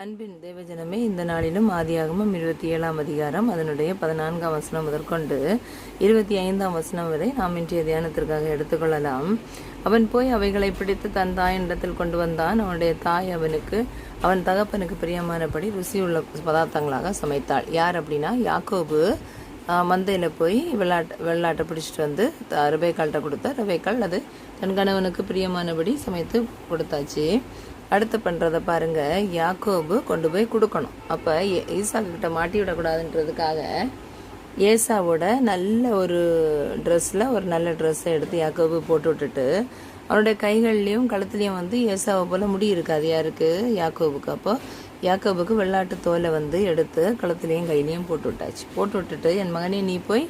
அன்பின் தேவஜனமே, இந்த நாளிலும் ஆதியாகமம் 27ஆம் அதிகாரம் அதனுடைய 14ஆம் வசனம் முதற்கொண்டு 25ஆம் வசனம் வரை நாம் இன்றைய தியானத்திற்காக எடுத்துக்கொள்ளலாம். அவன் போய் அவைகளை பிடித்து தன் தாயினிடத்தில் கொண்டு வந்தான். அவனுடைய தாய் அவன் தகப்பனுக்கு பிரியமானபடி ருசியுள்ள பதார்த்தங்களாக சமைத்தாள். யார் அப்படின்னா, யாக்கோபு மந்தையில் போய் வெள்ளாட்டை பிடிச்சிட்டு வந்து ரெபேக்காள்கிட்ட கொடுத்தா, ரெபேக்காள் அது தன் கணவனுக்கு பிரியமானபடி சமைத்து கொடுத்தாச்சு. அடுத்து பண்ணுறதை பாருங்க, யாக்கோபு கொண்டு போய் கொடுக்கணும். அப்போ ஈசாக்கிட்ட மாட்டி விடக்கூடாதுன்றதுக்காக ஏசாவோட நல்ல ஒரு ட்ரெஸ்ஸில் ஒரு நல்ல ட்ரெஸ்ஸை எடுத்து யாக்கோபு போட்டு விட்டுட்டு, அவனுடைய கைகள்லேயும் கழுத்துலேயும் வந்து ஏசாவை போல் முடி இருக்காது யாருக்கு, யாக்கோபுக்கு. அப்போ யாக்கோபுக்கு வெள்ளாட்டு தோலை எடுத்து கழுத்துலேயும் கையிலையும் போட்டு விட்டாச்சு. போட்டு விட்டுட்டு, என் மகனே நீ போய்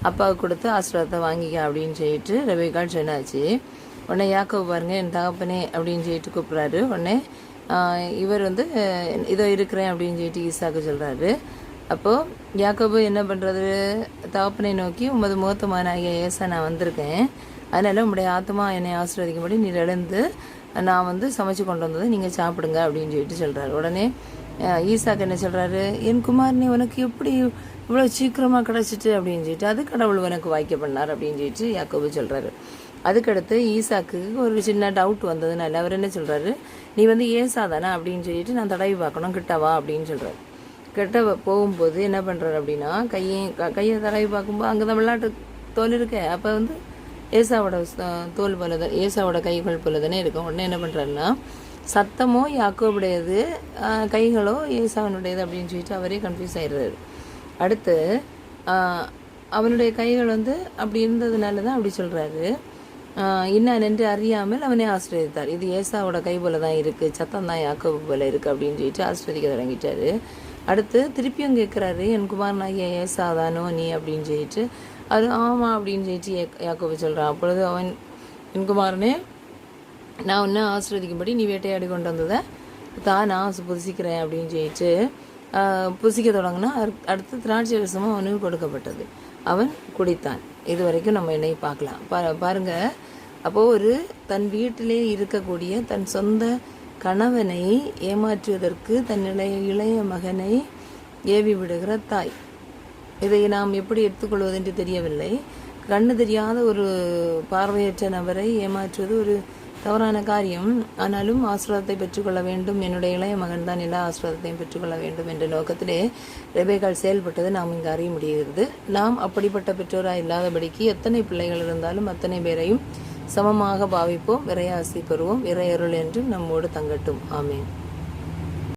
அப்பாவுக்கு கொடுத்து ஆசீர்வாதத்தை வாங்கிக்க அப்படின்னு சொல்லிட்டு ரெபேக்காள் சொன்னாச்சு. உடனே யாக்கோபு பாருங்க, என் தகப்பனே அப்படின்னு சொல்லிட்டு கூப்பிட்றாரு. உடனே இவர் இதோ இருக்கிறேன் அப்படின்னு சொல்லிட்டு ஈசாக்கு சொல்கிறாரு. அப்போது யாக்கோபு என்ன பண்ணுறது, தகப்பனை நோக்கி, உமது முகத்தமானாகிய ஏசா நான் வந்திருக்கேன், அதனால் உங்களுடைய ஆத்மா என்னை ஆசீர்வதிக்கும்படி நீர் எழுந்து நான் சமைச்சு கொண்டு வந்ததை நீங்கள் சாப்பிடுங்க அப்படின்னு சொல்லிட்டு சொல்கிறாரு. உடனே ஈசாக்கு என்ன சொல்கிறாரு, என் குமாரனே உனக்கு எப்படி இவ்வளோ சீக்கிரமாக கிடச்சிட்டு அப்படின்னு சொல்லிட்டு, அது கடவுள் உனக்கு வாய்க்க பண்ணார் அப்படின்னு சொல்லிட்டு யாக்கோபு சொல்கிறாரு. அதுக்கடுத்து ஈசாக்கு ஒரு சின்ன டவுட் வந்ததுனால அவர் என்ன சொல்கிறாரு, நீ ஏசா தானே அப்படின்னு சொல்லிட்டு நான் தடவி பார்க்கணும், கிட்டவா அப்படின்னு சொல்கிறாரு. கிட்ட போகும்போது என்ன பண்ணுறாரு அப்படின்னா, கையை தடவி பார்க்கும்போது அங்கே தான் வெள்ளாட்டு தோல் இருக்கு. அப்போ ஏசாவோட தோல் போல தான், ஏசாவோட கைகள் போல தானே இருக்கும். உடனே என்ன பண்ணுறாருன்னா, சத்தமோ யாக்கோபுடையது, கைகளோ ஏசாவனுடையது அப்படின்னு சொல்லிட்டு அவரே கன்ஃபியூஸ் ஆயிடுறாரு. அடுத்து அவனுடைய கைகள் அப்படி இருந்ததுனால தான் அப்படி சொல்கிறாரு, இன்னான் என்று அறியாமல் அவனே ஆசீர்வதித்தார். இது ஏசாவோட கை போல தான் இருக்குது, சத்தம் தான் யாக்கோபு போல இருக்குது அப்படின்னு சொல்லிட்டு ஆசீர்வதிக்க தொடங்கிட்டாரு. அடுத்து திருப்பியும் கேட்குறாரு, என் குமாரனாகிய ஏசா தானோ நீ அப்படின்னு சொல்லிட்டு, அது ஆமாம் அப்படின்னு சொல்லிட்டு யாக்கோபு சொல்கிறான். அப்பொழுது அவன், என் குமாரனே நான் ஒன்று ஆசீர்வதிக்கும்படி நீ வேட்டையாடி கொண்டு வந்ததை தான் நான் புசிக்கிறேன் அப்படின்னு சொல்லிட்டு புசிக்க தொடங்கினா. அடுத்து திராட்சை ரசமும் அவனுக்கு கொடுக்கப்பட்டது, அவன் குடித்தான். இது வரைக்கும் நம்ம என்னை பார்க்கலாம். பாருங்க, அப்போது தன் வீட்டிலே இருக்கக்கூடிய தன் சொந்த கணவனை ஏமாற்றுவதற்கு தன் இளைய மகனை ஏவி விடுகிற தாய். இதை நாம் எப்படி எடுத்துக்கொள்வது என்று தெரியவில்லை. கண்ணு தெரியாத ஒரு பார்வையற்ற நபரை ஏமாற்றுவது ஒரு தவறான காரியம். ஆனாலும் ஆசீர்வாதத்தை பெற்றுக்கொள்ள வேண்டும், என்னுடைய இளைய மகன் தான் எல்லா ஆசீர்வாதத்தையும் பெற்றுக்கொள்ள வேண்டும் என்ற நோக்கத்திலே ரெபேக்காள் செயல்பட்டது நாம் இங்கு அறிய முடிகிறது. நாம் அப்படிப்பட்ட பெற்றோராக இல்லாதபடிக்கு எத்தனை பிள்ளைகள் இருந்தாலும் அத்தனை பேரையும் சமமாக பாவிப்போம், இறையாசி பெறுவோம், இறையருள் என்றும் நம்மோடு தங்கட்டும். ஆமேன்.